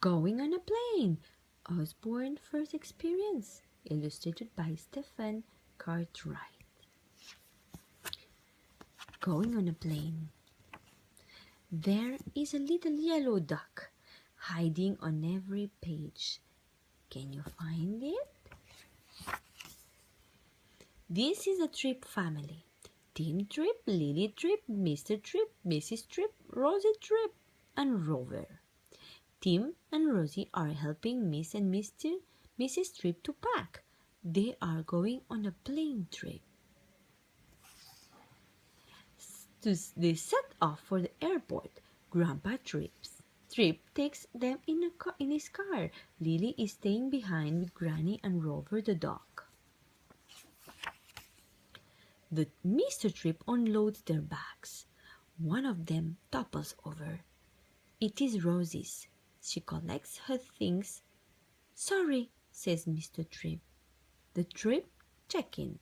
Going on a plane. Osborne's first experience. Illustrated by Stephen Cartwright. Going on a plane. There is a little yellow duck hiding on every page. Can you find it? This is a Tripp family. Tim Tripp, Lily Tripp, Mr. Tripp, Mrs. Tripp, Rosie Tripp, and Rover. Tim and Rosie are helping Miss and Mrs. Tripp to pack. They are going on a plane trip. They set off for the airport. Grandpa Tripp takes them in his car. Lily is staying behind with Granny and Rover the dog. The Mr. Tripp unloads their bags. One of them topples over. It is Rosie's. She collects her things. Sorry, says Mr. Tripp. The Tripp check in.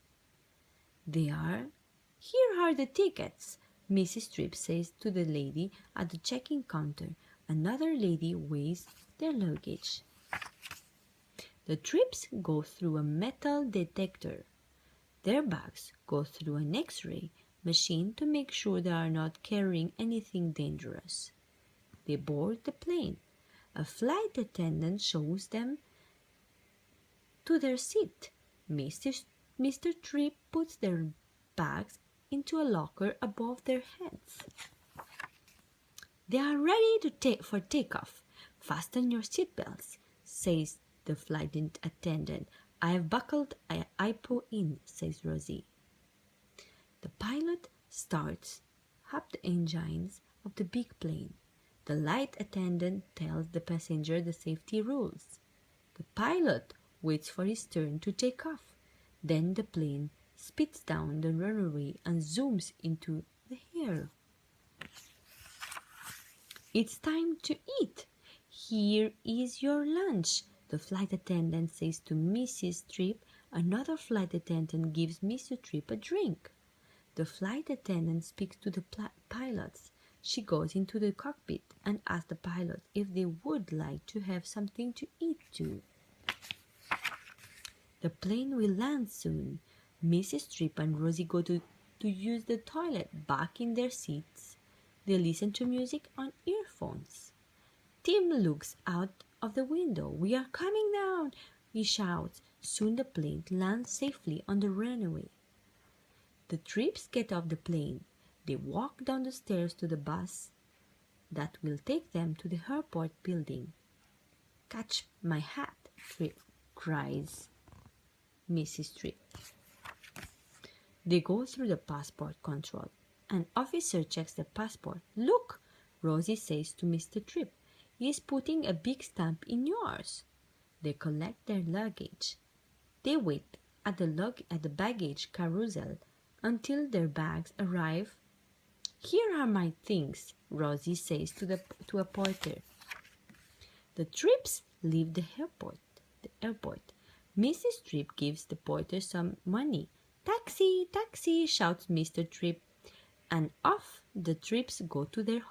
Here are the tickets, Mrs. Tripp says to the lady at the check-in counter. Another lady weighs their luggage. The Tripps go through a metal detector. Their bags go through an X-ray machine to make sure they are not carrying anything dangerous. They board the plane. A flight attendant shows them to their seat. Mr. Tripp puts their bags into a locker above their heads. They are ready for takeoff. Fasten your seatbelts, says the flight attendant. I have buckled IPO in, says Rosie. The pilot starts up the engines of the big plane. The flight attendant tells the passenger the safety rules. The pilot waits for his turn to take off. Then the plane speeds down the runway and zooms into the air. It's time to eat. Here is your lunch, the flight attendant says to Mrs. Tripp. Another flight attendant gives Mr. Tripp a drink. The flight attendant speaks to the pilots. She goes into the cockpit and asks the pilot if they would like to have something to eat too. The plane will land soon. Mrs. Tripp and Rosie go to use the toilet back in their seats. They listen to music on earphones. Tim looks out of the window. We are coming down, he shouts. Soon the plane lands safely on the runway. The Tripps get off the plane. They walk down the stairs to the bus that will take them to the airport building. Catch my hat, Tripp cries Mrs. Tripp. They go through the passport control. An officer checks the passport. Look, Rosie says to Mr. Tripp. He is putting a big stamp in yours. They collect their luggage. They wait at the baggage carousel until their bags arrive. Here are my things, Rosie says to a porter. The Tripps leave the airport. Mrs. Tripp gives the porter some money. Taxi, taxi, shouts Mr. Tripp. And off the Tripps go to their